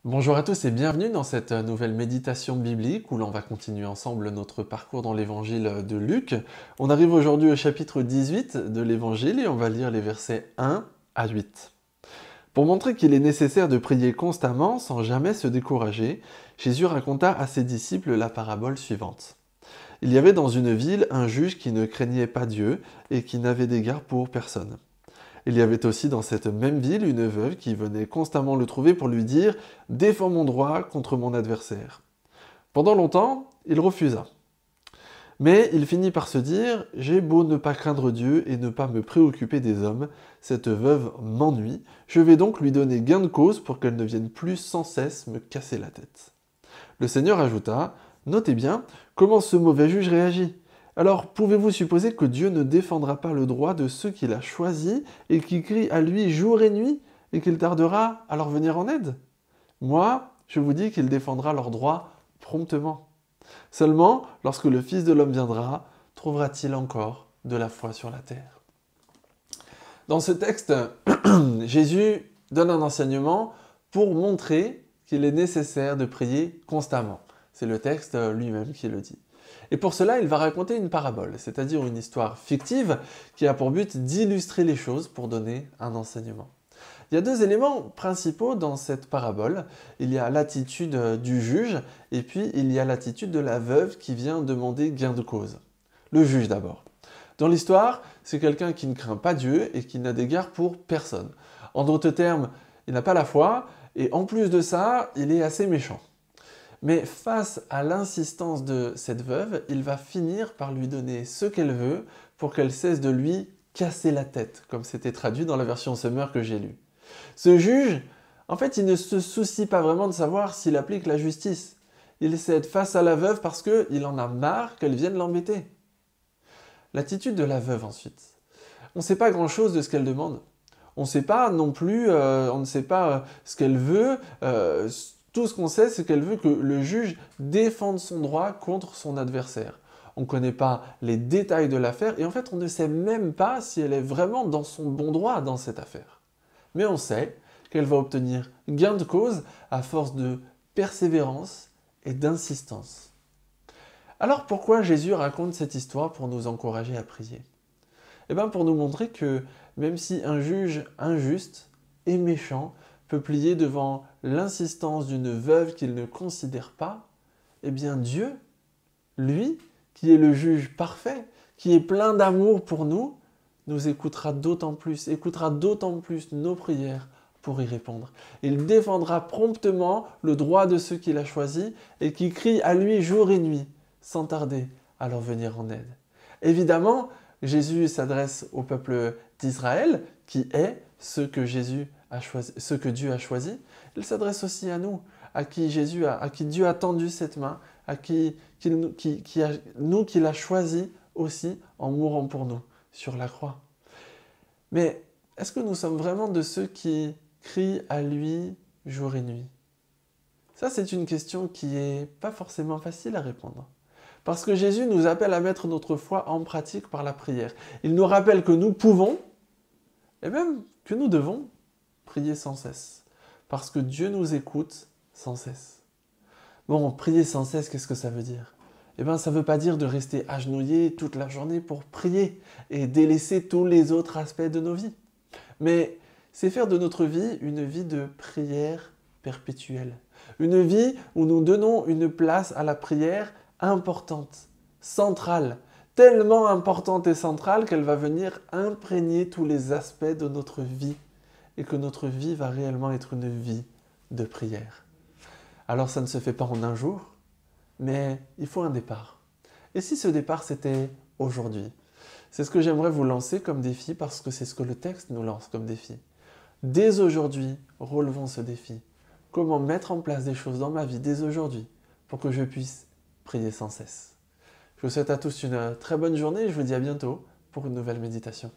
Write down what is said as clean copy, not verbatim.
Bonjour à tous et bienvenue dans cette nouvelle méditation biblique où l'on va continuer ensemble notre parcours dans l'évangile de Luc. On arrive aujourd'hui au chapitre 18 de l'évangile et on va lire les versets 1 à 8. Pour montrer qu'il est nécessaire de prier constamment sans jamais se décourager, Jésus raconta à ses disciples la parabole suivante. Il y avait dans une ville un juge qui ne craignait pas Dieu et qui n'avait d'égard pour personne. Il y avait aussi dans cette même ville une veuve qui venait constamment le trouver pour lui dire « Défends mon droit contre mon adversaire ». Pendant longtemps, il refusa. Mais il finit par se dire « J'ai beau ne pas craindre Dieu et ne pas me préoccuper des hommes, cette veuve m'ennuie, je vais donc lui donner gain de cause pour qu'elle ne vienne plus sans cesse me casser la tête. » Le Seigneur ajouta « Notez bien comment ce mauvais juge réagit. Alors, pouvez-vous supposer que Dieu ne défendra pas le droit de ceux qu'il a choisis et qui crient à lui jour et nuit, et qu'il tardera à leur venir en aide? Moi, je vous dis qu'il défendra leurs droits promptement. Seulement, lorsque le Fils de l'homme viendra, trouvera-t-il encore de la foi sur la terre ?» Dans ce texte, Jésus donne un enseignement pour montrer qu'il est nécessaire de prier constamment. C'est le texte lui-même qui le dit. Et pour cela, il va raconter une parabole, c'est-à-dire une histoire fictive qui a pour but d'illustrer les choses pour donner un enseignement. Il y a deux éléments principaux dans cette parabole. Il y a l'attitude du juge et puis il y a l'attitude de la veuve qui vient demander gain de cause. Le juge d'abord. Dans l'histoire, c'est quelqu'un qui ne craint pas Dieu et qui n'a d'égard pour personne. En d'autres termes, il n'a pas la foi et en plus de ça, il est assez méchant. Mais face à l'insistance de cette veuve, il va finir par lui donner ce qu'elle veut pour qu'elle cesse de lui casser la tête, comme c'était traduit dans la version Summer que j'ai lue. Ce juge, en fait, il ne se soucie pas vraiment de savoir s'il applique la justice. Il cède face à la veuve parce qu'il en a marre qu'elle vienne l'embêter. L'attitude de la veuve ensuite. On ne sait pas grand-chose de ce qu'elle demande. On ne sait pas non plus, on ne sait pas ce qu'elle veut. Tout ce qu'on sait, c'est qu'elle veut que le juge défende son droit contre son adversaire. On ne connaît pas les détails de l'affaire et en fait, on ne sait même pas si elle est vraiment dans son bon droit dans cette affaire. Mais on sait qu'elle va obtenir gain de cause à force de persévérance et d'insistance. Alors pourquoi Jésus raconte cette histoire pour nous encourager à prier? Eh bien pour nous montrer que même si un juge injuste et méchant peut plier devant l'insistance d'une veuve qu'il ne considère pas, eh bien Dieu, lui, qui est le juge parfait, qui est plein d'amour pour nous, nous écoutera d'autant plus nos prières pour y répondre. Il défendra promptement le droit de ceux qu'il a choisis et qui crient à lui jour et nuit, sans tarder à leur venir en aide. Évidemment, Jésus s'adresse au peuple d'Israël, qui est ce que Dieu a choisi. Il s'adresse aussi à nous, à qui Dieu a tendu cette main, à nous qu'il a choisi aussi en mourant pour nous sur la croix. Mais est-ce que nous sommes vraiment de ceux qui crient à lui jour et nuit? Ça, c'est une question qui n'est pas forcément facile à répondre. Parce que Jésus nous appelle à mettre notre foi en pratique par la prière. Il nous rappelle que nous pouvons, et même que nous devons, prier sans cesse. Parce que Dieu nous écoute sans cesse. Bon, prier sans cesse, qu'est-ce que ça veut dire? Eh bien, ça ne veut pas dire de rester agenouillé toute la journée pour prier et délaisser tous les autres aspects de nos vies. Mais c'est faire de notre vie une vie de prière perpétuelle. Une vie où nous donnons une place à la prière importante, centrale, tellement importante et centrale qu'elle va venir imprégner tous les aspects de notre vie et que notre vie va réellement être une vie de prière. Alors ça ne se fait pas en un jour, mais il faut un départ. Et si ce départ c'était aujourd'hui? C'est ce que j'aimerais vous lancer comme défi parce que c'est ce que le texte nous lance comme défi. Dès aujourd'hui, relevons ce défi. Comment mettre en place des choses dans ma vie dès aujourd'hui pour que je puisse prier sans cesse. Je vous souhaite à tous une très bonne journée et je vous dis à bientôt pour une nouvelle méditation.